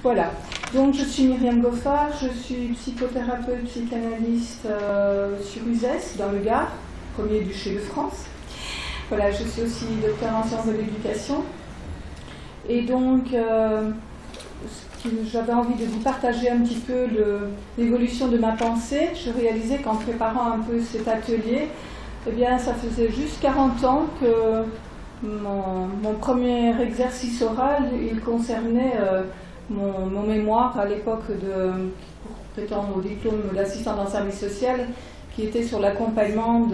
Voilà. Donc je suis Myriam Goffard, je suis psychothérapeute, psychanalyste sur Uzès, dans le Gard, premier duché de France. Voilà, je suis aussi docteur en sciences de l'éducation. Et donc, j'avais envie de vous partager un petit peu l'évolution de ma pensée. Je réalisais qu'en préparant un peu cet atelier, eh bien, ça faisait juste 40 ans que mon premier exercice oral, il concernait mon mémoire à l'époque pour prétendre au diplôme d'assistant dans le service social, qui était sur l'accompagnement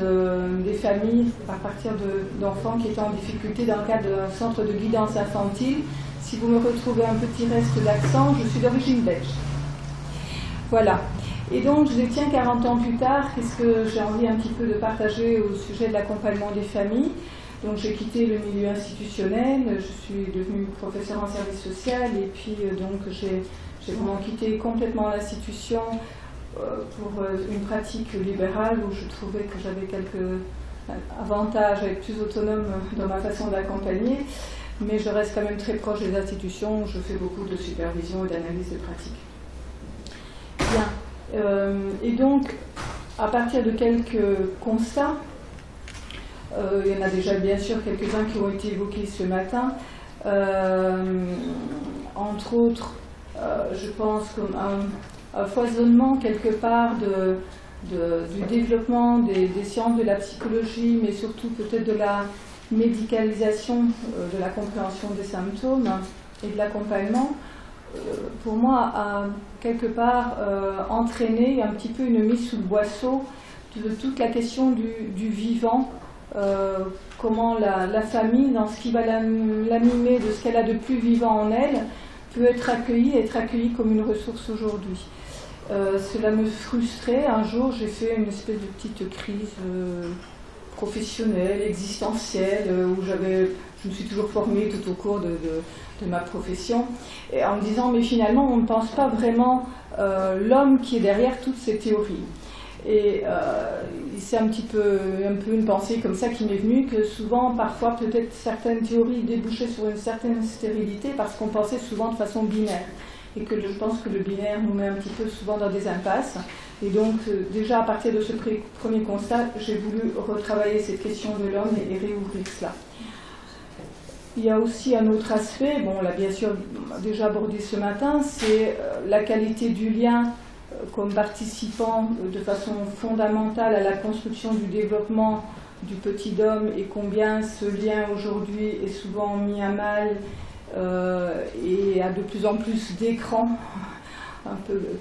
des familles à partir d'enfants qui étaient en difficulté dans le cadre d'un centre de guidance infantile. Si vous me retrouvez un petit reste d'accent, je suis d'origine belge. Voilà. Et donc, je les tiens 40 ans plus tard, qu'est-ce que j'ai envie un petit peu de partager au sujet de l'accompagnement des familles. Donc, j'ai quitté le milieu institutionnel, je suis devenue professeure en service social, et puis donc j'ai vraiment quitté complètement l'institution pour une pratique libérale où je trouvais que j'avais quelques avantages à être plus autonome dans ma façon d'accompagner, mais je reste quand même très proche des institutions, je fais beaucoup de supervision et d'analyse de pratique. Bien. Et donc, à partir de quelques constats, il y en a déjà bien sûr quelques-uns qui ont été évoqués ce matin, entre autres, je pense qu'un foisonnement quelque part du développement des sciences de la psychologie, mais surtout peut-être de la médicalisation de la compréhension des symptômes et de l'accompagnement, pour moi, a quelque part entraîné un petit peu une mise sous le boisseau de toute la question du vivant, comment la famille, dans ce qui va l'animer de ce qu'elle a de plus vivant en elle, peut être accueillie comme une ressource aujourd'hui. Cela me frustrait. Un jour, j'ai fait une espèce de petite crise professionnelle, existentielle, où je me suis toujours formée tout au cours de ma profession, et en me disant, mais finalement, on ne pense pas vraiment l'homme qui est derrière toutes ces théories. Et c'est un peu une pensée comme ça qui m'est venue, que souvent, parfois, peut-être certaines théories débouchaient sur une certaine stérilité parce qu'on pensait souvent de façon binaire. Et que je pense que le binaire nous met un petit peu souvent dans des impasses. Et donc, déjà, à partir de ce premier constat, j'ai voulu retravailler cette question de l'homme et réouvrir cela. Il y a aussi un autre aspect, bon, on l'a bien sûr déjà abordé ce matin, c'est la qualité du lien comme participant de façon fondamentale à la construction du développement du petit homme, et combien ce lien aujourd'hui est souvent mis à mal et a de plus en plus d'écrans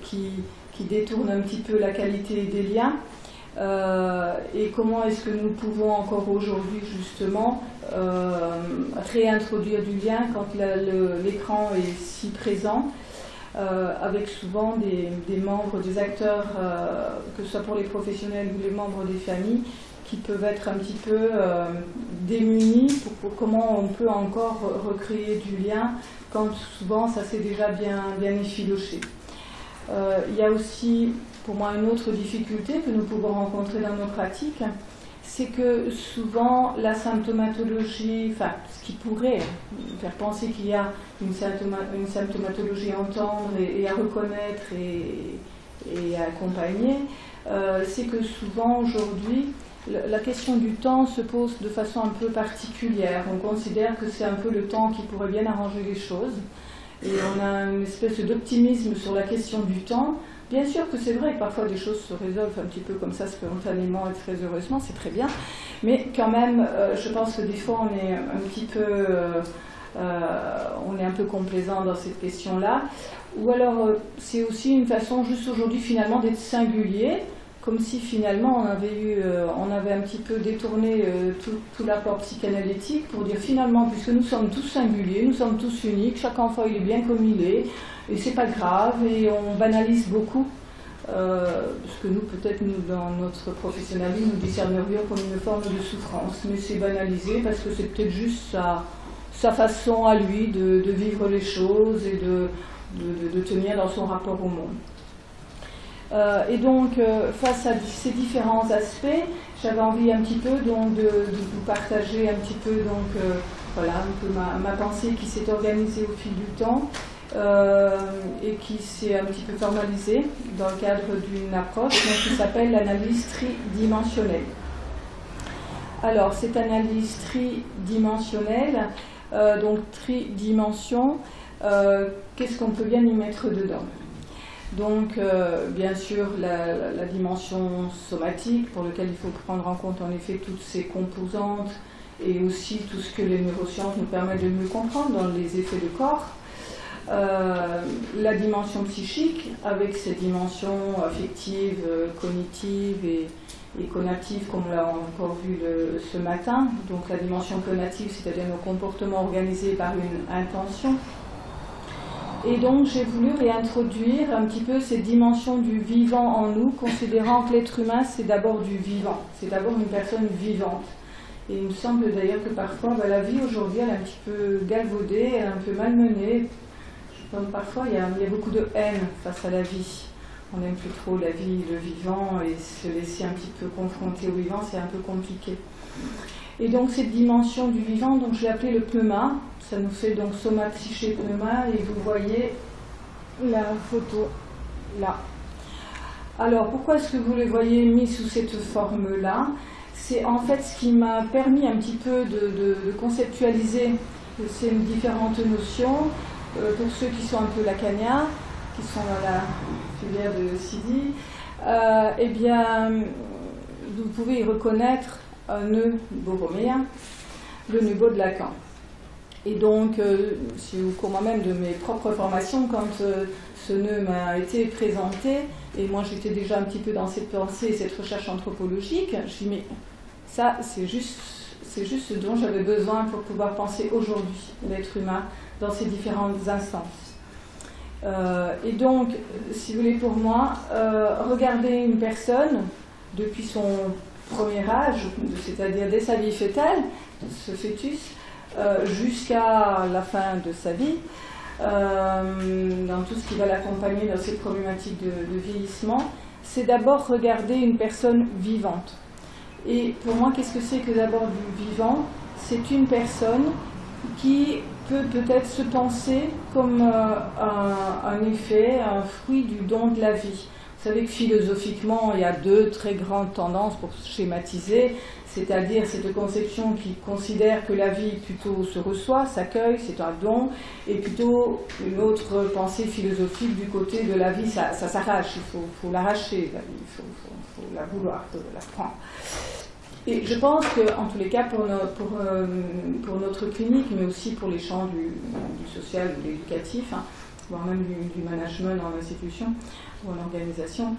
qui détournent un petit peu la qualité des liens. Et comment est-ce que nous pouvons encore aujourd'hui justement réintroduire du lien quand l'écran est si présent, avec souvent des membres, des acteurs, que ce soit pour les professionnels ou les membres des familles, qui peuvent être un petit peu démunis pour comment on peut encore recréer du lien quand souvent ça s'est déjà bien effiloché. Il y a aussi pour moi une autre difficulté que nous pouvons rencontrer dans nos pratiques, c'est que souvent la symptomatologie, enfin ce qui pourrait faire penser qu'il y a une symptomatologie à entendre et à reconnaître et à accompagner, c'est que souvent aujourd'hui la question du temps se pose de façon un peu particulière. On considère que c'est un peu le temps qui pourrait bien arranger les choses, et on a une espèce d'optimisme sur la question du temps. Bien sûr que c'est vrai que parfois des choses se résolvent un petit peu comme ça, spontanément et très heureusement, c'est très bien, mais quand même, je pense que des fois on est un petit peu, on est un peu complaisant dans cette question-là, ou alors c'est aussi une façon juste aujourd'hui finalement d'être singulier, comme si finalement on avait un petit peu détourné tout l'apport psychanalytique pour dire finalement, puisque nous sommes tous singuliers, nous sommes tous uniques, chaque enfant il est bien comme il est, et c'est pas grave, et on banalise beaucoup, parce que nous, peut-être, dans notre professionnalisme, nous discernerions comme une forme de souffrance, mais c'est banalisé parce que c'est peut-être juste sa façon à lui de vivre les choses et de tenir dans son rapport au monde. Et donc, face à ces différents aspects, j'avais envie un petit peu donc, de vous partager un petit peu, donc, voilà, un peu ma pensée qui s'est organisée au fil du temps, et qui s'est un petit peu formalisée dans le cadre d'une approche qui s'appelle l'analyse tridimensionnelle. Alors, cette analyse tridimensionnelle, donc tridimension, qu'est-ce qu'on peut bien y mettre dedans? Donc, bien sûr, la dimension somatique, pour laquelle il faut prendre en compte en effet toutes ces composantes et aussi tout ce que les neurosciences nous permettent de mieux comprendre dans les effets de corps. La dimension psychique, avec ces dimensions affectives, cognitives et conatives, comme on l'a encore vu ce matin. Donc la dimension conative, c'est-à-dire nos comportements organisés par une intention. Et donc j'ai voulu réintroduire un petit peu ces dimensions du vivant en nous, considérant que l'être humain c'est d'abord du vivant, c'est d'abord une personne vivante. Et il me semble d'ailleurs que parfois la vie aujourd'hui elle est un petit peu galvaudée, elle est un peu malmenée. Je pense parfois il y a beaucoup de haine face à la vie. On n'aime plus trop la vie, le vivant, et se laisser un petit peu confronter au vivant c'est un peu compliqué. Et donc cette dimension du vivant, donc je l'ai appelée le pneuma. Ça nous fait donc soma, psyché, pneuma, et vous voyez la photo là. Alors pourquoi est-ce que vous les voyez mis sous cette forme-là? C'est en fait ce qui m'a permis un petit peu de conceptualiser ces différentes notions. Pour ceux qui sont un peu lacaniens, qui sont dans la filière de Sidi, eh bien, vous pouvez y reconnaître un nœud borroméen, le nœud de Lacan. Et donc, si au cours moi-même de mes propres formations, quand ce nœud m'a été présenté, et moi j'étais déjà un petit peu dans cette pensée, cette recherche anthropologique, je me suis dit, mais ça, c'est juste ce dont j'avais besoin pour pouvoir penser aujourd'hui l'être humain dans ses différentes instances. Et donc, si vous voulez, pour moi, regarder une personne depuis son premier âge, c'est-à-dire dès sa vie fœtale, ce fœtus, jusqu'à la fin de sa vie, dans tout ce qui va l'accompagner dans ces problématiques de vieillissement, c'est d'abord regarder une personne vivante. Et pour moi, qu'est-ce que c'est que d'abord du vivant? C'est une personne qui peut peut-être se penser comme un effet, un fruit du don de la vie. Vous savez que philosophiquement, il y a deux très grandes tendances pour schématiser, c'est-à-dire cette conception qui considère que la vie plutôt se reçoit, s'accueille, c'est un don, et plutôt une autre pensée philosophique du côté de la vie, ça s'arrache, il faut l'arracher, la vie, il faut la vouloir, il faut la prendre. Et je pense qu'en tous les cas, pour notre clinique, mais aussi pour les champs du social ou de l'éducatif, hein, voire même du management dans l'institution ou en organisation,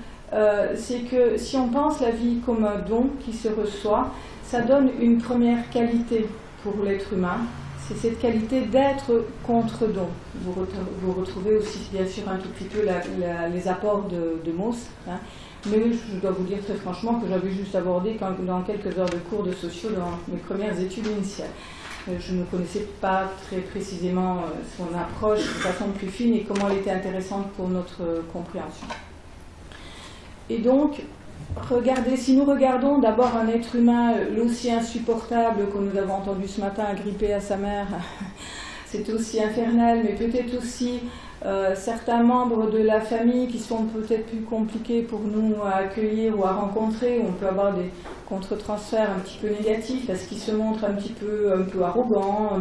c'est que si on pense la vie comme un don qui se reçoit, ça donne une première qualité pour l'être humain, c'est cette qualité d'être contre don. Vous retrouvez aussi bien sûr un tout petit peu les apports de Mauss, hein, mais je dois vous dire très franchement que j'avais juste abordé dans quelques heures de cours de sociaux dans mes premières études initiales. Je ne connaissais pas très précisément son approche de façon plus fine et comment elle était intéressante pour notre compréhension. Et donc, regardez, si nous regardons d'abord un être humain aussi insupportable que nous avons entendu ce matin agripper à sa mère, c'est aussi infernal, mais peut-être aussi certains membres de la famille qui sont peut-être plus compliqués pour nous à accueillir ou à rencontrer, où on peut avoir des contre-transferts un petit peu négatifs parce qu'ils se montrent un peu arrogants,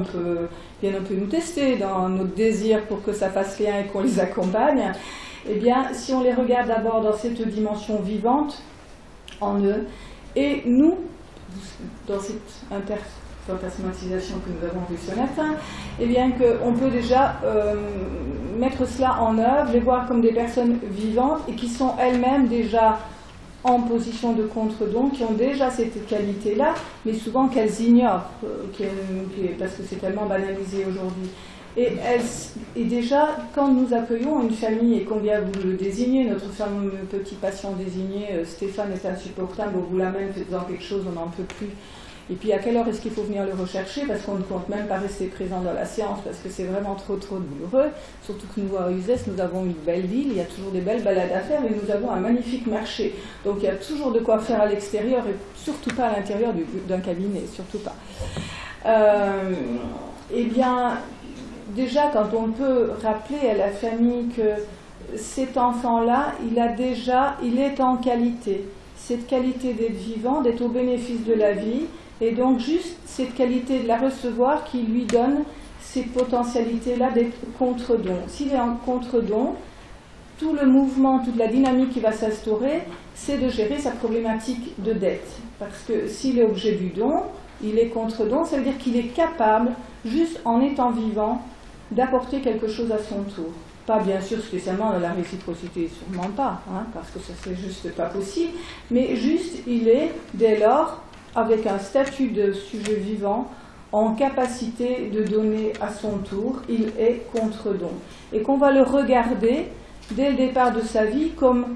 viennent un peu nous tester dans notre désir pour que ça fasse lien et qu'on les accompagne. Eh bien, si on les regarde d'abord dans cette dimension vivante en eux, et nous, dans cette interfantasmatisation que nous avons vue ce matin, eh bien qu'on peut déjà mettre cela en œuvre, les voir comme des personnes vivantes et qui sont elles-mêmes déjà en position de contre-don, qui ont déjà cette qualité-là, mais souvent qu'elles ignorent, parce que c'est tellement banalisé aujourd'hui. Et déjà, quand nous accueillons une famille, et combien vous le désignez, notre fameux petit patient désigné, Stéphane est insupportable, au bout la même, faisant quelque chose, on n'en peut plus. Et puis à quelle heure est-ce qu'il faut venir le rechercher? Parce qu'on ne compte même pas rester présent dans la séance, parce que c'est vraiment trop douloureux. Surtout que nous, à Uzès, nous avons une belle ville, il y a toujours des belles balades à faire, et nous avons un magnifique marché. Donc il y a toujours de quoi faire à l'extérieur, et surtout pas à l'intérieur d'un cabinet, surtout pas. Eh bien, déjà, quand on peut rappeler à la famille que cet enfant-là, il est en qualité. Cette qualité d'être vivant, d'être au bénéfice de la vie, et donc juste cette qualité de la recevoir qui lui donne ces potentialités-là d'être contre-don. S'il est en contre-don, tout le mouvement, toute la dynamique qui va s'instaurer, c'est de gérer sa problématique de dette. Parce que s'il est objet du don, il est contre-don, ça veut dire qu'il est capable, juste en étant vivant, d'apporter quelque chose à son tour. Pas bien sûr spécialement dans la réciprocité, sûrement pas, hein, parce que ça c'est juste pas possible, mais juste il est, dès lors, avec un statut de sujet vivant, en capacité de donner à son tour, il est contre-don. Et qu'on va le regarder, dès le départ de sa vie, comme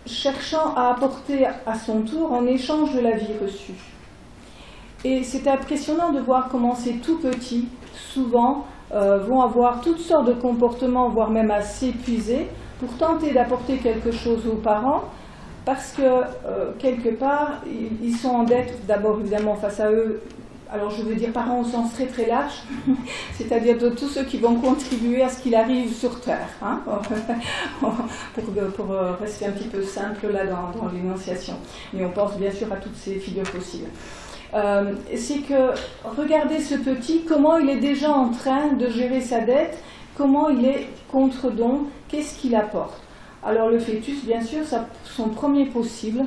cherchant à apporter à son tour en échange de la vie reçue. Et c'est impressionnant de voir comment ces tout petits, souvent, vont avoir toutes sortes de comportements, voire même à s'épuiser, pour tenter d'apporter quelque chose aux parents, parce que, quelque part, ils sont en dette, d'abord évidemment face à eux. Alors je veux dire parents au sens très très large, c'est-à-dire de tous ceux qui vont contribuer à ce qu'il arrive sur Terre, hein, pour rester un petit peu simple là dans l'énonciation. Mais on pense bien sûr à toutes ces figures possibles. C'est que, regardez ce petit, comment il est déjà en train de gérer sa dette, comment il est contre-don, qu'est-ce qu'il apporte. Alors le fœtus, bien sûr, son premier possible,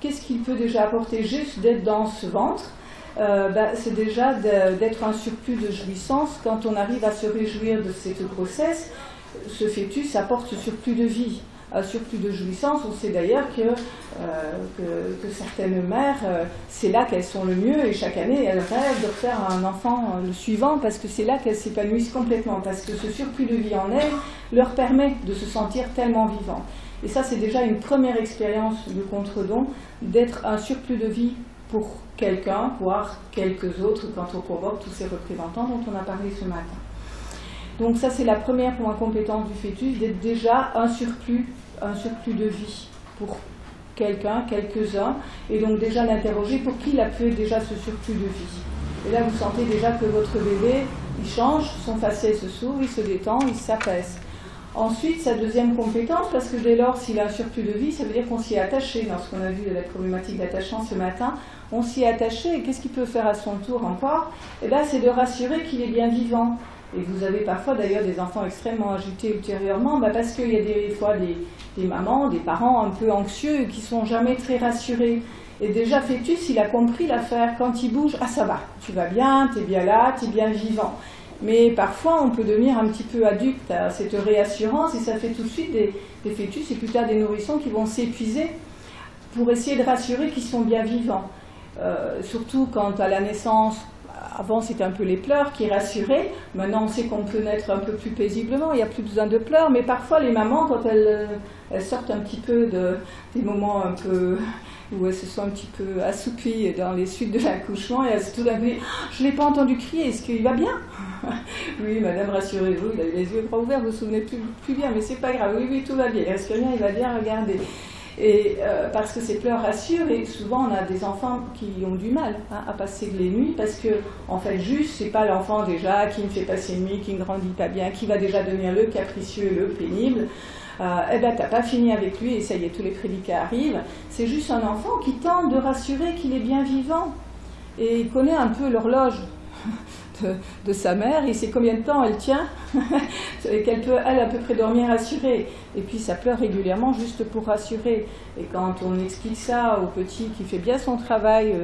qu'est-ce qu'il peut déjà apporter juste d'être dans ce ventre? C'est déjà d'être un surplus de jouissance. Quand on arrive à se réjouir de cette grossesse, ce fœtus apporte ce surplus de vie, un surplus de jouissance. On sait d'ailleurs que certaines mères, c'est là qu'elles sont le mieux, et chaque année elles rêvent de faire un enfant le suivant, parce que c'est là qu'elles s'épanouissent complètement, parce que ce surplus de vie en elles leur permet de se sentir tellement vivant. Et ça, c'est déjà une première expérience de contre-don, d'être un surplus de vie pour quelqu'un, voire quelques autres, quand on convoque tous ces représentants dont on a parlé ce matin. Donc ça, c'est la première compétence du fœtus, d'être déjà un surplus de vie pour quelqu'un, quelques-uns, et donc déjà l'interroger pour qui il a pu être déjà ce surplus de vie. Et là, vous sentez déjà que votre bébé, il change, son faciès se s'ouvre, il se détend, il s'apaise. Ensuite, sa deuxième compétence, parce que dès lors, s'il a un surplus de vie, ça veut dire qu'on s'y est attaché. Dans ce qu'on a vu de la problématique d'attachement ce matin, on s'y est attaché, et qu'est-ce qu'il peut faire à son tour encore? Eh bien, c'est de rassurer qu'il est bien vivant. Et vous avez parfois d'ailleurs des enfants extrêmement agités ultérieurement, parce qu'il y a des fois des mamans, des parents un peu anxieux qui ne sont jamais très rassurés. Et déjà, fœtus, il a compris l'affaire. Quand il bouge, ah ça va, tu vas bien, tu es bien là, tu es bien vivant. Mais parfois, on peut devenir un petit peu adducte à cette réassurance, et ça fait tout de suite des fœtus et plus tard des nourrissons qui vont s'épuiser pour essayer de rassurer qu'ils sont bien vivants. Surtout quand à la naissance, avant c'était un peu les pleurs qui rassuraient, maintenant on sait qu'on peut naître un peu plus paisiblement, il n'y a plus besoin de pleurs, mais parfois les mamans, quand elles sortent un petit peu des moments un peu où elles se sont un petit peu assoupies dans les suites de l'accouchement, et elles se tout d'un coup disent « je ne l'ai pas entendu crier, est-ce qu'il va bien ?» Oui, madame, rassurez-vous, il a les yeux grands ouverts, vous vous souvenez plus bien, mais c'est pas grave, oui, tout va bien, est-ce que rien, il va bien, regardez. Et parce que ces pleurs rassurent, et souvent on a des enfants qui ont du mal à passer les nuits, parce que en fait juste c'est pas l'enfant déjà qui ne fait passer une nuit, qui ne grandit pas bien, qui va déjà devenir le capricieux, le pénible. Eh ben t'as pas fini avec lui, et ça y est, tous les prédicats arrivent. C'est juste un enfant qui tente de rassurer qu'il est bien vivant, et il connaît un peu l'horloge de sa mère, il sait combien de temps elle tient, et qu'elle peut, elle, à peu près dormir rassurée. Et puis ça pleure régulièrement juste pour rassurer. Et quand on explique ça au petit qui fait bien son travail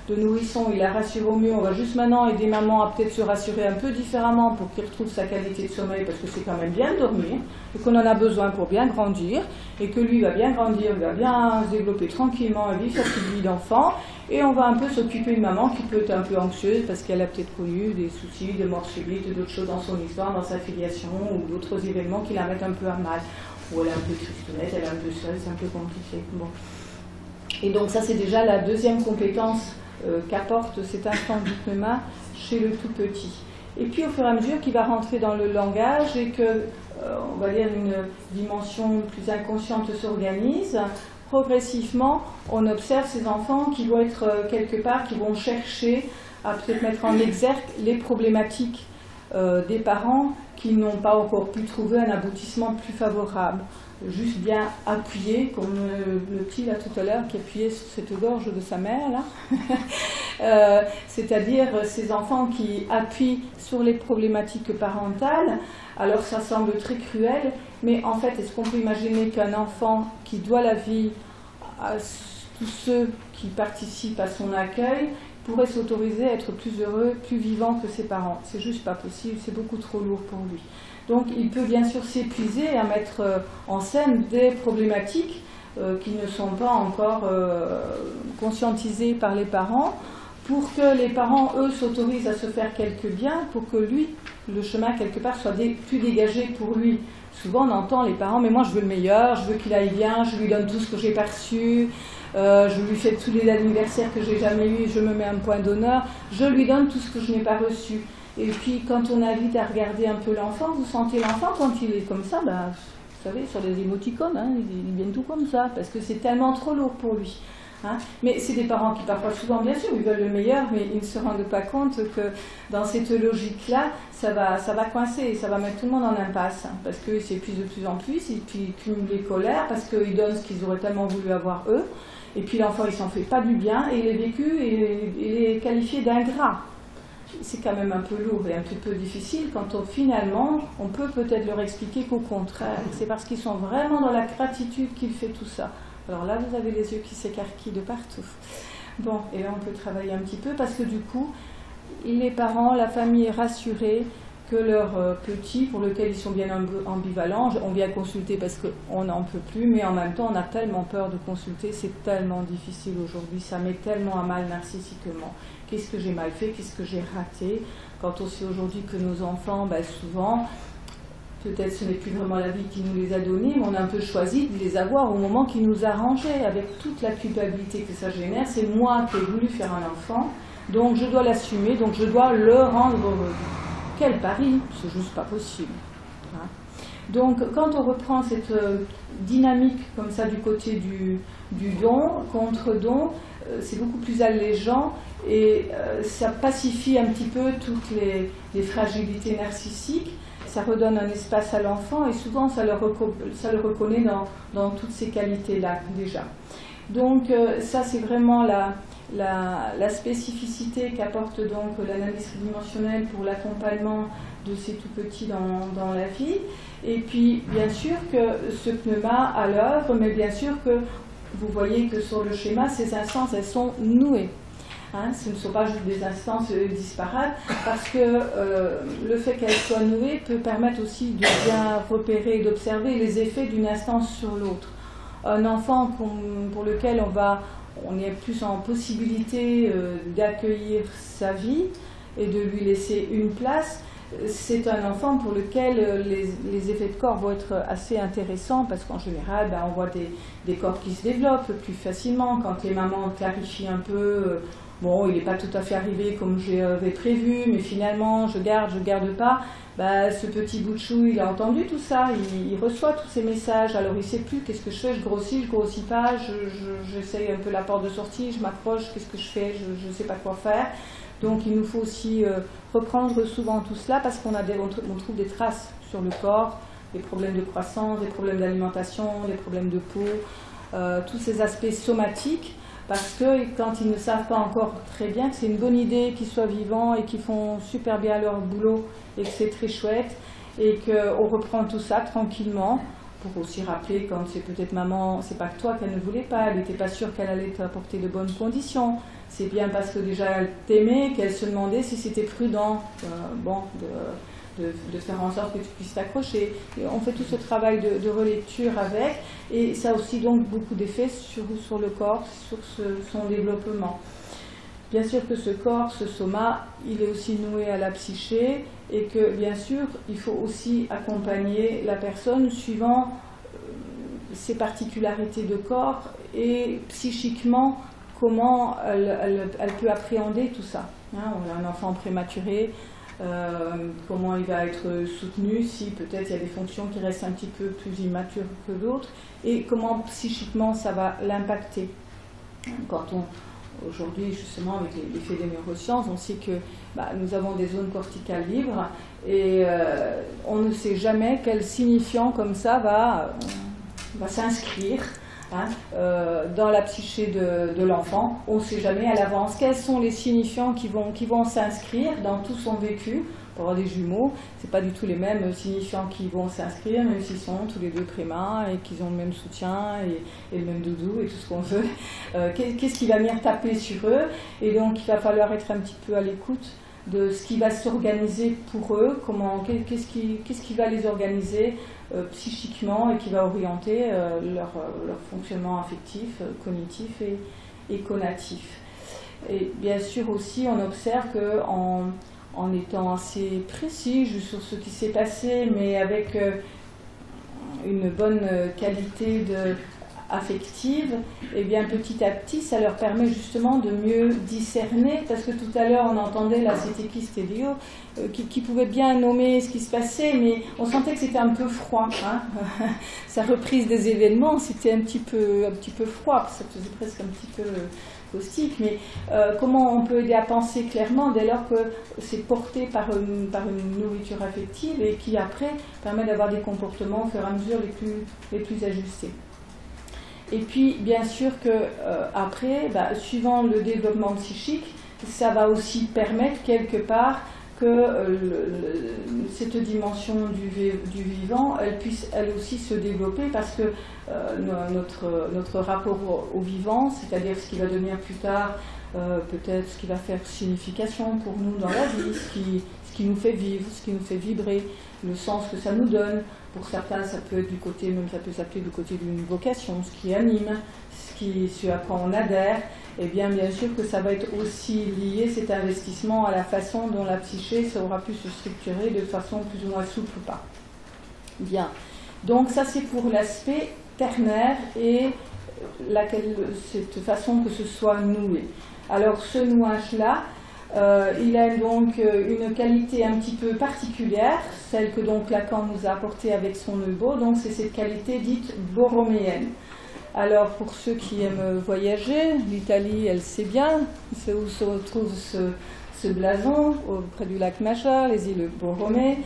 de nourrisson, il la rassure au mieux, on va juste maintenant aider maman à peut-être se rassurer un peu différemment pour qu'il retrouve sa qualité de sommeil, parce que c'est quand même bien de dormir, et qu'on en a besoin pour bien grandir, et que lui va bien grandir, il va bien se développer tranquillement, vivre sa petite vie d'enfant, et on va un peu s'occuper de maman qui peut être un peu anxieuse parce qu'elle a peut-être connu des soucis, des morts subites, d'autres choses dans son histoire, dans sa filiation, ou d'autres événements qui la mettent un peu à mal. Ou elle est un peu tristounette, elle est un peu seule, c'est un peu compliqué. Bon. Et donc ça, c'est déjà la deuxième compétence qu'apporte cet instant d'hypnoma chez le tout petit. Et puis au fur et à mesure qu'il va rentrer dans le langage et que, on va dire, une dimension plus inconsciente s'organise, progressivement, on observe ces enfants qui vont être quelque part, qui vont chercher à peut-être mettre en exergue les problématiques des parents qui n'ont pas encore pu trouver un aboutissement plus favorable. Juste bien appuyer, comme le petit là tout à l'heure qui appuyait sur cette gorge de sa mère là, c'est-à-dire ces enfants qui appuient sur les problématiques parentales. Alors ça semble très cruel, mais en fait, est-ce qu'on peut imaginer qu'un enfant qui doit la vie à tous ceux qui participent à son accueil pourrait s'autoriser à être plus heureux, plus vivant que ses parents? C'est juste pas possible, c'est beaucoup trop lourd pour lui. Donc il peut bien sûr s'épuiser à mettre en scène des problématiques qui ne sont pas encore conscientisées par les parents, pour que les parents, eux, s'autorisent à se faire quelques biens, pour que lui, le chemin quelque part, soit plus dégagé pour lui. Souvent on entend les parents, mais moi je veux le meilleur, je veux qu'il aille bien, je lui donne tout ce que j'ai pas reçu, je lui fais tous les anniversaires que j'ai jamais eu, je me mets un point d'honneur, je lui donne tout ce que je n'ai pas reçu. Et puis quand on invite à regarder un peu l'enfant, vous sentez l'enfant quand il est comme ça, ben, vous savez, sur les émoticônes, hein, ils viennent tout comme ça, parce que c'est tellement trop lourd pour lui. Hein. Mais c'est des parents qui parfois, souvent bien sûr, ils veulent le meilleur, mais ils ne se rendent pas compte que dans cette logique-là, ça va coincer, ça va mettre tout le monde en impasse, hein, parce qu'ils s'épuisent de plus en plus, et puis ils cumulent les colères, parce qu'ils donnent ce qu'ils auraient tellement voulu avoir eux, et puis l'enfant il s'en fait pas du bien, et il est vécu, et il est qualifié d'ingrat. C'est quand même un peu lourd et un petit peu difficile quand finalement on peut peut-être leur expliquer qu'au contraire, c'est parce qu'ils sont vraiment dans la gratitude qu'il fait tout ça. Alors là vous avez les yeux qui s'écarquillent de partout. Bon, et là on peut travailler un petit peu parce que du coup les parents, la famille est rassurée que leur petit, pour lequel ils sont bien ambivalents, on vient consulter parce qu'on n'en peut plus, mais en même temps on a tellement peur de consulter, c'est tellement difficile aujourd'hui, ça met tellement à mal narcissiquement. Qu'est-ce que j'ai mal fait, qu'est-ce que j'ai raté? Quand on sait aujourd'hui que nos enfants, ben souvent, peut-être ce n'est plus vraiment la vie qui nous les a donnés, mais on a un peu choisi de les avoir au moment qui nous arrangeait, avec toute la culpabilité que ça génère. C'est moi qui ai voulu faire un enfant, donc je dois l'assumer, donc je dois le rendre heureux. Quel pari, c'est juste pas possible. Hein. Donc quand on reprend cette dynamique comme ça du côté du don, contre-don, c'est beaucoup plus allégeant et ça pacifie un petit peu toutes les fragilités narcissiques, ça redonne un espace à l'enfant et souvent ça le reconnaît dans toutes ces qualités-là déjà. Donc ça c'est vraiment la spécificité qu'apporte donc l'analyse tridimensionnelle pour l'accompagnement de ces tout petits dans la vie. Et puis bien sûr que ce pneuma à l'œuvre, mais bien sûr que vous voyez que sur le schéma, ces instances, elles sont nouées. Hein, ce ne sont pas juste des instances disparates, parce que le fait qu'elles soient nouées peut permettre aussi de bien repérer et d'observer les effets d'une instance sur l'autre. Un enfant pour lequel on est plus en possibilité d'accueillir sa vie et de lui laisser une place, c'est un enfant pour lequel les effets de corps vont être assez intéressants parce qu'en général, on voit des corps qui se développent plus facilement. Quand les mamans clarifient un peu, bon, il n'est pas tout à fait arrivé comme j'avais prévu, mais finalement, je garde pas, ce petit bout de chou, il a entendu tout ça, il reçoit tous ces messages, alors il ne sait plus qu'est-ce que je fais, je grossis pas, j'essaye un peu la porte de sortie, je m'accroche, qu'est-ce que je fais, je ne sais pas quoi faire. Donc il nous faut aussi reprendre souvent tout cela parce qu'on trouve des traces sur le corps, des problèmes de croissance, des problèmes d'alimentation, des problèmes de peau, tous ces aspects somatiques, parce que quand ils ne savent pas encore très bien que c'est une bonne idée qu'ils soient vivants et qu'ils font super bien leur boulot et que c'est très chouette et qu'on reprend tout ça tranquillement pour aussi rappeler quand c'est peut-être maman, c'est pas que toi qu'elle ne voulait pas, elle n'était pas sûre qu'elle allait t'apporter de bonnes conditions. C'est bien parce que déjà elle t'aimait qu'elle se demandait si c'était prudent de faire en sorte que tu puisses t'accrocher. On fait tout ce travail de relecture avec et ça a aussi donc beaucoup d'effets sur le corps, sur son développement. Bien sûr que ce corps, ce soma, il est aussi noué à la psyché et que bien sûr il faut aussi accompagner la personne suivant ses particularités de corps et psychiquement comment elle peut appréhender tout ça. Hein, on a un enfant prématuré, comment il va être soutenu si peut-être il y a des fonctions qui restent un petit peu plus immatures que d'autres et comment psychiquement ça va l'impacter. Quand aujourd'hui, justement, avec l'effet des neurosciences, on sait que nous avons des zones corticales libres et on ne sait jamais quel signifiant comme ça va s'inscrire dans la psyché de l'enfant. On ne sait jamais à l'avance quels sont les signifiants qui vont s'inscrire dans tout son vécu. Pour avoir des jumeaux, ce n'est pas du tout les mêmes signifiants qui vont s'inscrire, même s'ils sont tous les deux prémas et qu'ils ont le même soutien et le même doudou et tout ce qu'on veut. Qu'est-ce qui va venir taper sur eux? Et donc il va falloir être un petit peu à l'écoute de ce qui va s'organiser pour eux, qu'est-ce qui va les organiser psychiquement et qui va orienter leur fonctionnement affectif, cognitif et conatif. Et bien sûr aussi, on observe qu'en étant assez précis sur ce qui s'est passé, mais avec une bonne qualité affective, et bien petit à petit, ça leur permet justement de mieux discerner, parce que tout à l'heure on entendait, là c'était qui, c'était Léo, qui pouvait bien nommer ce qui se passait, mais on sentait que c'était un peu froid. Sa reprise des événements, c'était un petit peu froid, ça faisait presque un petit peu caustique, mais comment on peut aider à penser clairement dès lors que c'est porté par une nourriture affective et qui après permet d'avoir des comportements au fur et à mesure les plus ajustés. Et puis bien sûr que après, suivant le développement psychique, ça va aussi permettre quelque part que cette dimension du vivant, elle puisse elle aussi se développer, parce que notre rapport au vivant, c'est-à-dire ce qui va devenir plus tard peut-être ce qui va faire signification pour nous dans la vie, ce qui nous fait vivre, ce qui nous fait vibrer, le sens que ça nous donne. Pour certains, ça peut être du côté, même ça peut s'appeler du côté d'une vocation, ce qui anime, ce à quoi on adhère. Et bien sûr que ça va être aussi lié, cet investissement, à la façon dont la psyché aura pu se structurer de façon plus ou moins souple ou pas. Bien. Donc ça c'est pour l'aspect ternaire et cette façon que ce soit noué. Alors ce nouage-là, il a donc une qualité un petit peu particulière, celle que donc Lacan nous a apportée avec son œbo, donc c'est cette qualité dite borroméenne. Alors pour ceux qui aiment voyager, l'Italie elle sait bien, c'est où se retrouve ce blason, près du lac Majeur, les îles Borromée.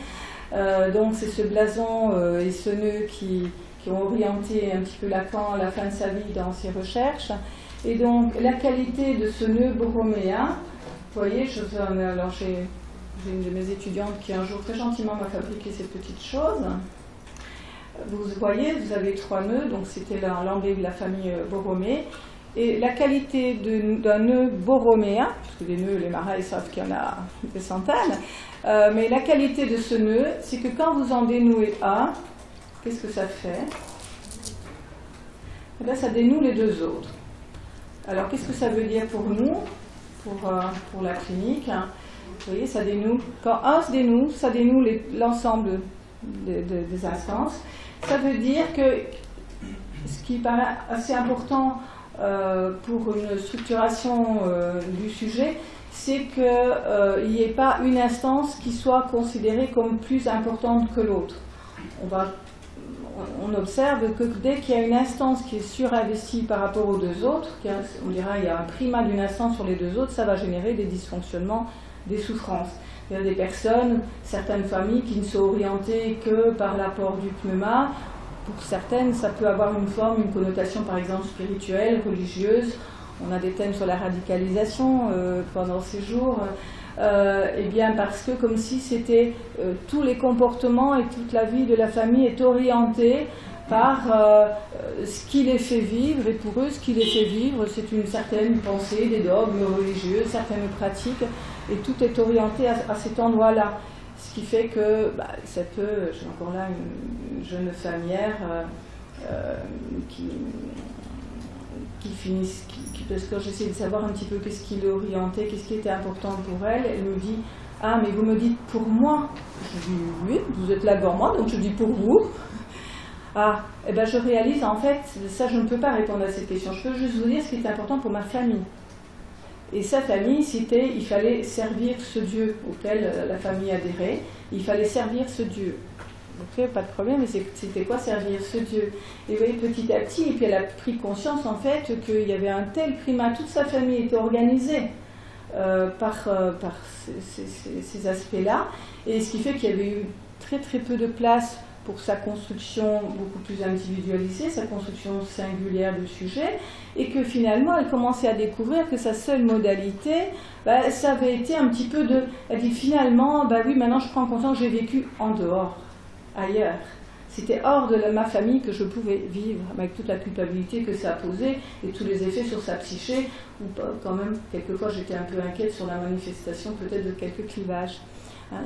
Donc c'est ce blason et ce nœud qui ont orienté un petit peu Lacan à la fin de sa vie dans ses recherches. Et donc la qualité de ce nœud borroméen, vous voyez, j'ai une de mes étudiantes qui un jour très gentiment m'a fabriqué cette petite chose. Vous voyez, vous avez 3 nœuds, donc c'était l'emblème de la famille Borromée. Et la qualité d'un nœud borroméen, parce que les nœuds, les marins, ils savent qu'il y en a des centaines, mais la qualité de ce nœud, c'est que quand vous en dénouez un, qu'est-ce que ça fait? Et bien, ça dénoue les 2 autres. Alors, qu'est-ce que ça veut dire pour nous, pour la clinique? Vous voyez, ça dénoue. Quand un se dénoue, ça dénoue l'ensemble des instances. Ça veut dire que ce qui paraît assez important pour une structuration du sujet, c'est qu'il n'y ait pas une instance qui soit considérée comme plus importante que l'autre. On observe que dès qu'il y a une instance qui est surinvestie par rapport aux 2 autres, on dira qu'il y a un primat d'une instance sur les 2 autres, ça va générer des dysfonctionnements, des souffrances. Il y a des personnes, certaines familles qui ne sont orientées que par l'apport du pneuma. Pour certaines, ça peut avoir une connotation par exemple spirituelle, religieuse. On a des thèmes sur la radicalisation pendant ces jours. Eh bien parce que comme si c'était tous les comportements et toute la vie de la famille est orientée par ce qui les fait vivre, et pour eux ce qui les fait vivre c'est une certaine pensée, des dogmes religieux, certaines pratiques, et tout est orienté à cet endroit-là. Ce qui fait que ça peut, j'ai encore là une jeune fermière qui finissent, parce que j'essaie de savoir un petit peu qu'est-ce qui l'orientait, qu'est-ce qui était important pour elle. Elle me dit « Ah, mais vous me dites pour moi ?» Je dis « Oui, vous êtes là devant moi, donc je dis pour vous. » Ah, et bien je réalise en fait, ça je ne peux pas répondre à cette question, je peux juste vous dire ce qui est important pour ma famille. Et sa famille, c'était, il fallait servir ce Dieu auquel la famille adhérait, il fallait servir ce Dieu. ok, pas de problème, mais c'était quoi servir ce Dieu? Et vous voyez, petit à petit, et puis elle a pris conscience en fait qu'il y avait un tel primat, toute sa famille était organisée par ces aspects-là, et ce qui fait qu'il y avait eu très très peu de place pour sa construction beaucoup plus individualisée, sa construction singulière du sujet, et que finalement elle commençait à découvrir que sa seule modalité, ça avait été un petit peu de... Elle dit finalement, oui, maintenant je prends conscience, j'ai vécu en dehors, ailleurs. C'était hors de ma famille que je pouvais vivre, avec toute la culpabilité que ça a posé et tous les effets sur sa psyché, où quand même, quelquefois j'étais un peu inquiète sur la manifestation peut-être de quelques clivages.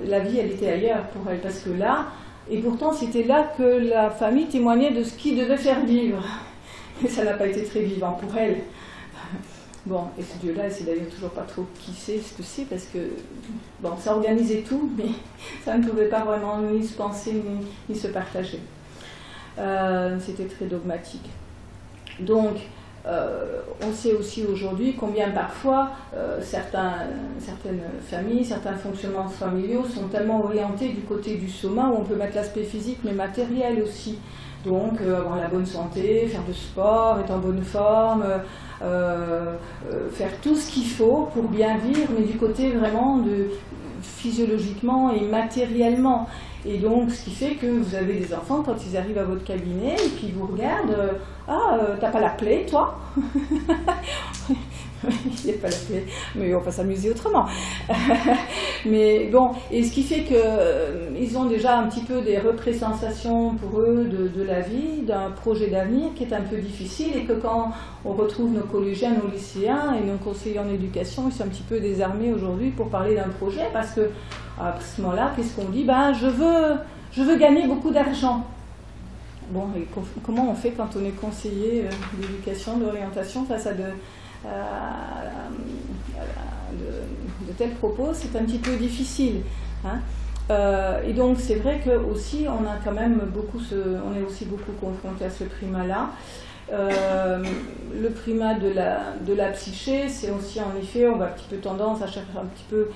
La vie, elle était ailleurs pour elle, parce que là, et pourtant c'était là que la famille témoignait de ce qui devait faire vivre. Et ça n'a pas été très vivant pour elle. Bon, et ce Dieu-là, elle ne sait d'ailleurs toujours pas trop qui c'est, ce que c'est, parce que, bon, ça organisait tout, mais ça ne pouvait pas vraiment ni se penser, ni se partager. C'était très dogmatique. Donc, on sait aussi aujourd'hui combien parfois certaines familles, certains fonctionnements familiaux sont tellement orientés du côté du soma, où on peut mettre l'aspect physique mais matériel aussi. Donc avoir la bonne santé, faire du sport, être en bonne forme, faire tout ce qu'il faut pour bien vivre, mais du côté vraiment physiologiquement et matériellement. Et donc, ce qui fait que vous avez des enfants, quand ils arrivent à votre cabinet, et puis ils vous regardent, t'as pas la plaie, toi? Il n'y a pas la plaie, mais on va s'amuser autrement. Mais bon, et ce qui fait qu'ils ont déjà un petit peu des représentations pour eux de la vie, d'un projet d'avenir qui est un peu difficile, et que quand on retrouve nos collégiens, nos lycéens et nos conseillers en éducation, ils sont un petit peu désarmés aujourd'hui pour parler d'un projet, parce que à ce moment-là, qu'est-ce qu'on dit? Je veux gagner beaucoup d'argent. Bon, et comment on fait quand on est conseiller d'éducation, d'orientation face à de tels propos? C'est un petit peu difficile. Hein. Et donc c'est vrai que aussi on a quand même on est aussi beaucoup confronté à ce primat-là. Le primat de la psyché, c'est aussi en effet, on va un petit peu tendance à chercher un petit peu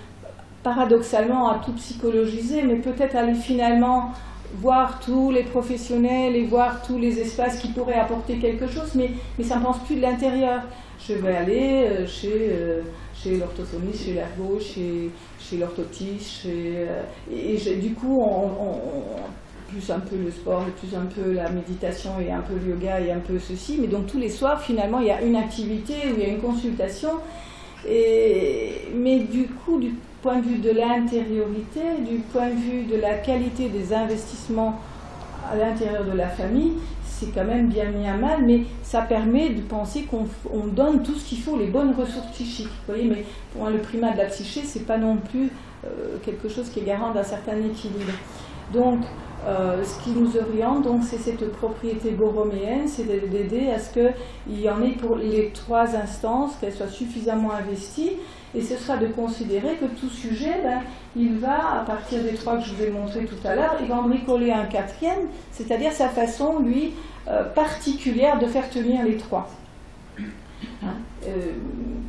paradoxalement à tout psychologiser, mais peut-être aller finalement voir tous les professionnels et voir tous les espaces qui pourraient apporter quelque chose, mais ça ne pense plus de l'intérieur. Je vais aller chez l'orthophoniste, chez l'ergo, chez l'orthotiste, et du coup, plus un peu le sport, plus un peu la méditation et un peu le yoga et un peu ceci, mais donc tous les soirs, finalement, il y a une activité où il y a une consultation, mais du coup, du point de vue de l'intériorité, du point de vue de la qualité des investissements à l'intérieur de la famille, c'est quand même bien mis à mal, mais ça permet de penser qu'on donne tout ce qu'il faut, les bonnes ressources psychiques. Vous voyez, mais pour moi, le primat de la psyché, c'est pas non plus quelque chose qui est garant d'un certain équilibre. Donc, ce qui nous oriente, c'est cette propriété borroméenne, c'est d'aider à ce qu'il y en ait pour les trois instances, qu'elles soient suffisamment investies, et ce sera de considérer que tout sujet, il va, à partir des trois que je vous ai montrés tout à l'heure, il va en bricoler un quatrième, c'est-à-dire sa façon, lui, particulière de faire tenir les trois.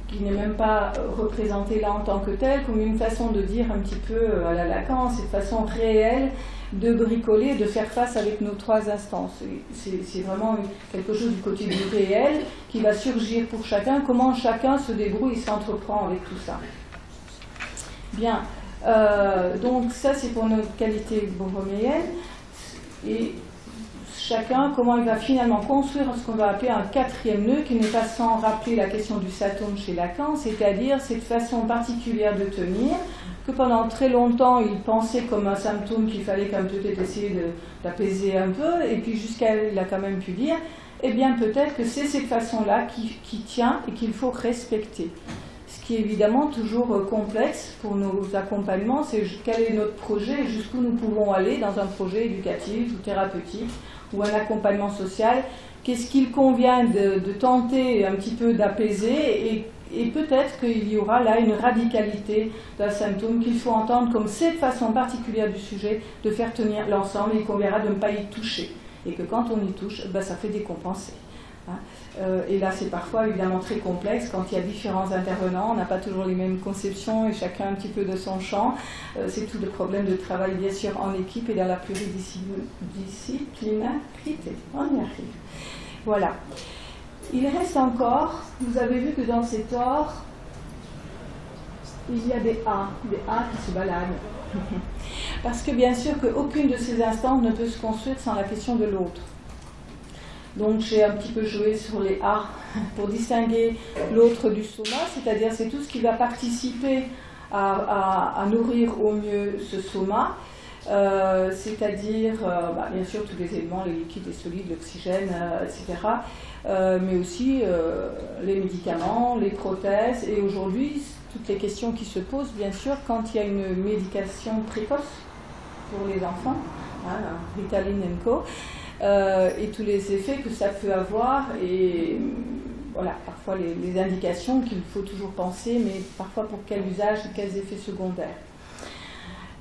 Qui n'est même pas représenté là en tant que tel, comme une façon de dire un petit peu à la Lacan, cette façon réelle de bricoler, de faire face avec nos trois instances. C'est vraiment quelque chose du côté du réel qui va surgir pour chacun, comment chacun se débrouille et s'entreprend avec tout ça. Bien, donc ça c'est pour notre qualité borroméenne, et chacun, comment il va finalement construire ce qu'on va appeler un quatrième nœud, qui n'est pas sans rappeler la question du Saturne chez Lacan, c'est-à-dire cette façon particulière de tenir, que pendant très longtemps il pensait comme un symptôme qu'il fallait quand même peut-être essayer d'apaiser un peu, et puis jusqu'à il a quand même pu dire, eh bien peut-être que c'est cette façon-là qui tient et qu'il faut respecter. Ce qui est évidemment toujours complexe pour nos accompagnements, c'est quel est notre projet et jusqu'où nous pouvons aller dans un projet éducatif ou thérapeutique ou un accompagnement social. Qu'est-ce qu'il convient de tenter un petit peu d'apaiser, et peut-être qu'il y aura là une radicalité d'un symptôme qu'il faut entendre comme cette façon particulière du sujet de faire tenir l'ensemble, et il conviendra de ne pas y toucher. Et que quand on y touche, ça fait décompenser. Et là, c'est parfois évidemment très complexe quand il y a différents intervenants, on n'a pas toujours les mêmes conceptions et chacun un petit peu de son champ. C'est tout le problème de travail, bien sûr, en équipe et dans la pluridisciplinarité. On y arrive. Voilà. Il reste encore, vous avez vu que dans cet ordre, il y a des A qui se baladent. Parce que bien sûr qu'aucune de ces instances ne peut se construire sans la question de l'autre. Donc j'ai un petit peu joué sur les A pour distinguer l'autre du soma, c'est-à-dire c'est tout ce qui va participer à nourrir au mieux ce soma, c'est-à-dire bien sûr tous les éléments, les liquides, les solides, l'oxygène, etc., mais aussi les médicaments, les prothèses, et aujourd'hui toutes les questions qui se posent bien sûr quand il y a une médication précoce pour les enfants, Ritaline & Co., et tous les effets que ça peut avoir, et voilà, parfois les indications qu'il faut toujours penser, mais parfois pour quel usage et quels effets secondaires.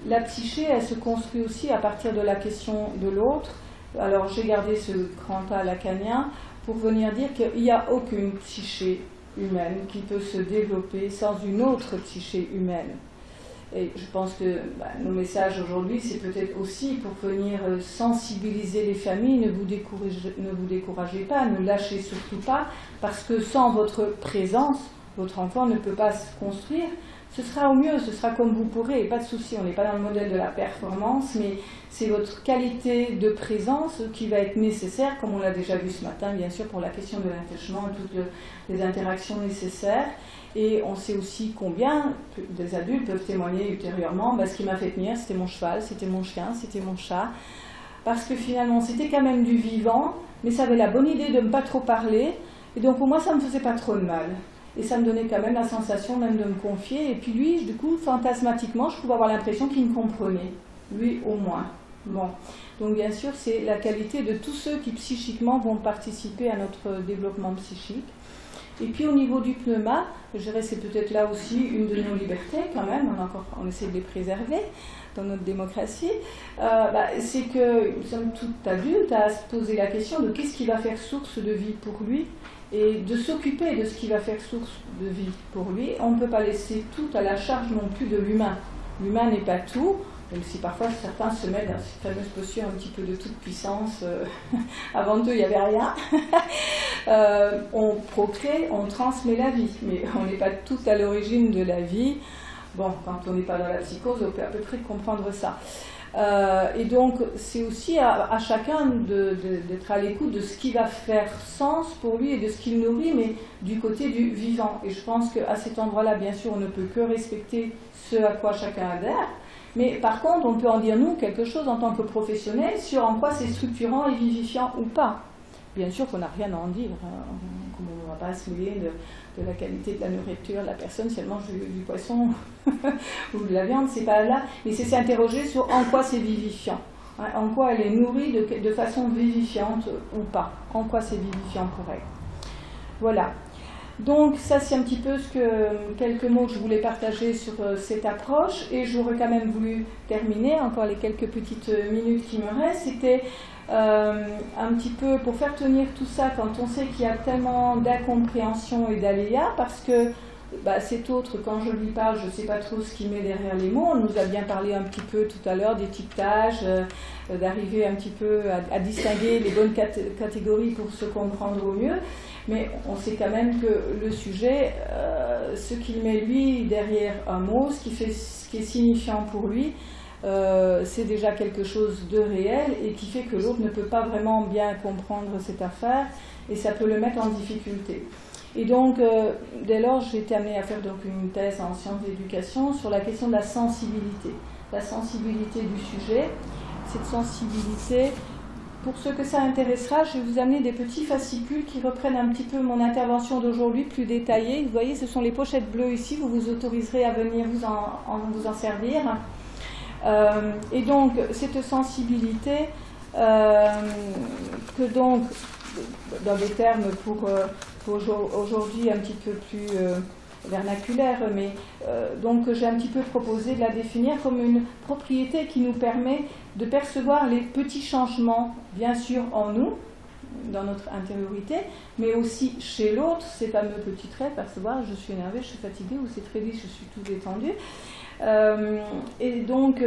La psyché, elle se construit aussi à partir de la question de l'autre. Alors j'ai gardé ce grand A lacanien pour venir dire qu'il n'y a aucune psyché humaine qui peut se développer sans une autre psyché humaine. Et je pense que nos messages aujourd'hui, c'est peut-être aussi pour venir sensibiliser les familles. Ne vous découragez pas, ne lâchez surtout pas, parce que sans votre présence, votre enfant ne peut pas se construire. Ce sera au mieux, ce sera comme vous pourrez, pas de souci, on n'est pas dans le modèle de la performance, mais c'est votre qualité de présence qui va être nécessaire, comme on l'a déjà vu ce matin, bien sûr, pour la question de l'attachement et toutes les interactions nécessaires. Et on sait aussi combien des adultes peuvent témoigner ultérieurement, ce qui m'a fait tenir, c'était mon cheval, c'était mon chien, c'était mon chat, parce que finalement c'était quand même du vivant, mais ça avait la bonne idée de ne pas trop parler, et donc pour moi ça ne me faisait pas trop de mal. Et ça me donnait quand même la sensation même de me confier, et puis lui, du coup, fantasmatiquement, je pouvais avoir l'impression qu'il me comprenait, lui au moins. Bon. Donc bien sûr, c'est la qualité de tous ceux qui psychiquement vont participer à notre développement psychique. Et puis au niveau du pneuma, je dirais c'est peut-être là aussi une de nos libertés quand même, on essaie de les préserver dans notre démocratie, c'est que nous sommes tout adultes à se poser la question de qu'est-ce qui va faire source de vie pour lui, et de s'occuper de ce qui va faire source de vie pour lui. On ne peut pas laisser tout à la charge non plus de l'humain. L'humain n'est pas tout, même si parfois certains se mettent dans cette fameuse posture un petit peu de toute puissance. Avant d'eux, il n'y avait rien. On procrée, on transmet la vie, mais on n'est pas tout à l'origine de la vie. Bon, quand on n'est pas dans la psychose, on peut à peu près comprendre ça. Et donc, c'est aussi à chacun d'être à l'écoute de ce qui va faire sens pour lui et de ce qu'il nourrit, mais du côté du vivant. Et je pense qu'à cet endroit-là, bien sûr, on ne peut que respecter ce à quoi chacun adhère. Mais par contre, on peut en dire, nous, quelque chose en tant que professionnels sur en quoi c'est structurant et vivifiant ou pas. Bien sûr qu'on n'a rien à en dire, comme on ne va pas se mêler de la qualité de la nourriture de la personne, si elle mange du poisson ou de la viande, c'est pas là. Mais c'est s'interroger sur en quoi c'est vivifiant, en quoi elle est nourrie de façon vivifiante ou pas, en quoi c'est vivifiant pour elle. Voilà. Donc ça c'est un petit peu quelques mots que je voulais partager sur cette approche, et j'aurais quand même voulu terminer, encore les quelques petites minutes qui me restent, c'était un petit peu pour faire tenir tout ça quand on sait qu'il y a tellement d'incompréhension et d'aléas, parce que cet autre, quand je lui parle, je ne sais pas trop ce qu'il met derrière les mots. On nous a bien parlé un petit peu tout à l'heure d'étiquetage, d'arriver un petit peu à distinguer les bonnes catégories pour se comprendre au mieux. Mais on sait quand même que le sujet, ce qu'il met lui derrière un mot, ce qui est signifiant pour lui, c'est déjà quelque chose de réel et qui fait que l'autre ne peut pas vraiment bien comprendre cette affaire et ça peut le mettre en difficulté. Et donc, dès lors, j'ai été amenée à faire donc une thèse en sciences d'éducation sur la question de la sensibilité du sujet. Cette sensibilité, pour ceux que ça intéressera, je vais vous amener des petits fascicules qui reprennent un petit peu mon intervention d'aujourd'hui, plus détaillée. Vous voyez, ce sont les pochettes bleues ici, vous vous autoriserez à venir vous en servir. Et donc, cette sensibilité, que donc, dans des termes pour aujourd'hui un petit peu plus vernaculaire, mais donc j'ai un petit peu proposé de la définir comme une propriété qui nous permet de percevoir les petits changements, bien sûr en nous, dans notre intériorité, mais aussi chez l'autre, ces fameux petits traits, percevoir je suis énervé, je suis fatigué, ou c'est très vite, je suis tout détendu. Et donc,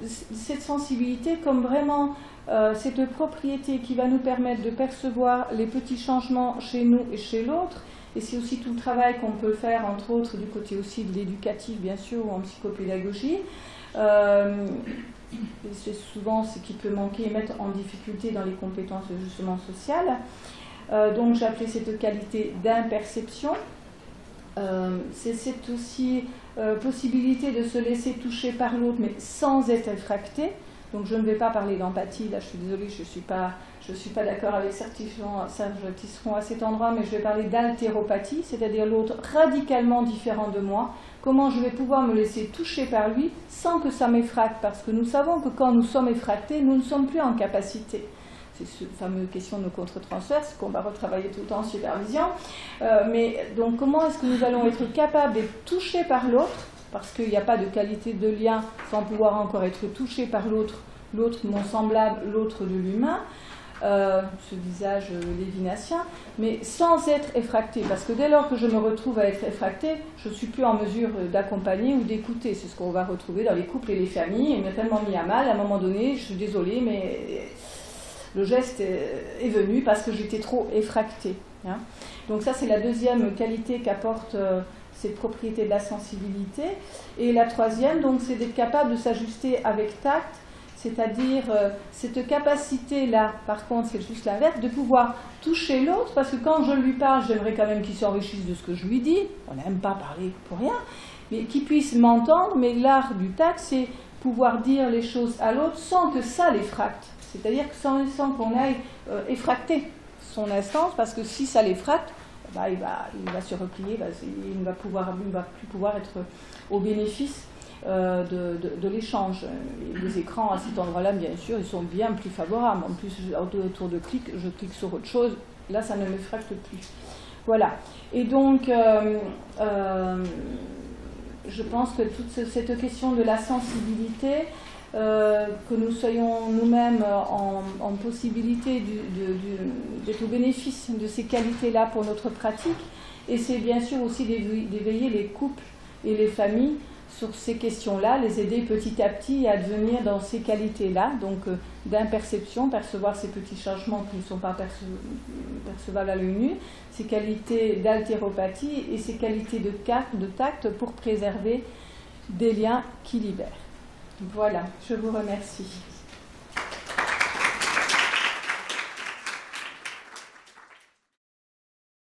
cette sensibilité comme vraiment cette propriété qui va nous permettre de percevoir les petits changements chez nous et chez l'autre, et c'est aussi tout le travail qu'on peut faire, entre autres, du côté aussi de l'éducatif, bien sûr, ou en psychopédagogie. C'est souvent ce qui peut manquer et mettre en difficulté dans les compétences justement sociales. Donc j'ai appelé cette qualité d'imperception. C'est cette aussi possibilité de se laisser toucher par l'autre, mais sans être effracté. Donc je ne vais pas parler d'empathie, là je suis désolée, je ne suis pas d'accord avec certains qui seront à cet endroit, mais je vais parler d'haltéropathie, c'est-à-dire l'autre radicalement différent de moi. Comment je vais pouvoir me laisser toucher par lui sans que ça m'effracte, parce que nous savons que quand nous sommes effractés, nous ne sommes plus en capacité. C'est cette fameuse question de nos contre-transferts qu'on va retravailler tout le temps en supervision. Mais donc comment est-ce que nous allons être capables d'être touchés par l'autre, parce qu'il n'y a pas de qualité de lien sans pouvoir encore être touché par l'autre, l'autre mon semblable, l'autre de l'humain, ce visage lévinassien, mais sans être effracté, parce que dès lors que je me retrouve à être effracté, je ne suis plus en mesure d'accompagner ou d'écouter. C'est ce qu'on va retrouver dans les couples et les familles. Il m'a tellement mis à mal, à un moment donné, je suis désolée, mais le geste est venu parce que j'étais trop effractée. Hein. Donc ça, c'est la deuxième qualité qu'apporte cette propriété de la sensibilité. Et la troisième, donc, c'est d'être capable de s'ajuster avec tact, c'est-à-dire cette capacité-là, par contre, c'est juste l'inverse, de pouvoir toucher l'autre, parce que quand je lui parle, j'aimerais quand même qu'il s'enrichisse de ce que je lui dis, on n'aime pas parler pour rien, mais qu'il puisse m'entendre, mais l'art du tact, c'est pouvoir dire les choses à l'autre sans que ça l'effracte, c'est-à-dire que sans qu'on aille effracter son instance, parce que si ça l'effracte, bah, il va se replier, il ne va plus pouvoir être au bénéfice de l'échange. Les écrans à cet endroit-là, bien sûr, ils sont bien plus favorables. En plus, autour de clic, je clique sur autre chose. Là, ça ne m'effracte plus. Voilà. Et donc, je pense que toute cette question de la sensibilité, que nous soyons nous-mêmes en possibilité d'être au bénéfice de ces qualités-là pour notre pratique, et c'est bien sûr aussi d'éveiller les couples et les familles sur ces questions-là, les aider petit à petit à devenir dans ces qualités-là, donc d'imperception, percevoir ces petits changements qui ne sont pas percevables à l'œil nu, ces qualités d'haltéropathie et ces qualités de tact pour préserver des liens qui libèrent. Voilà, je vous remercie.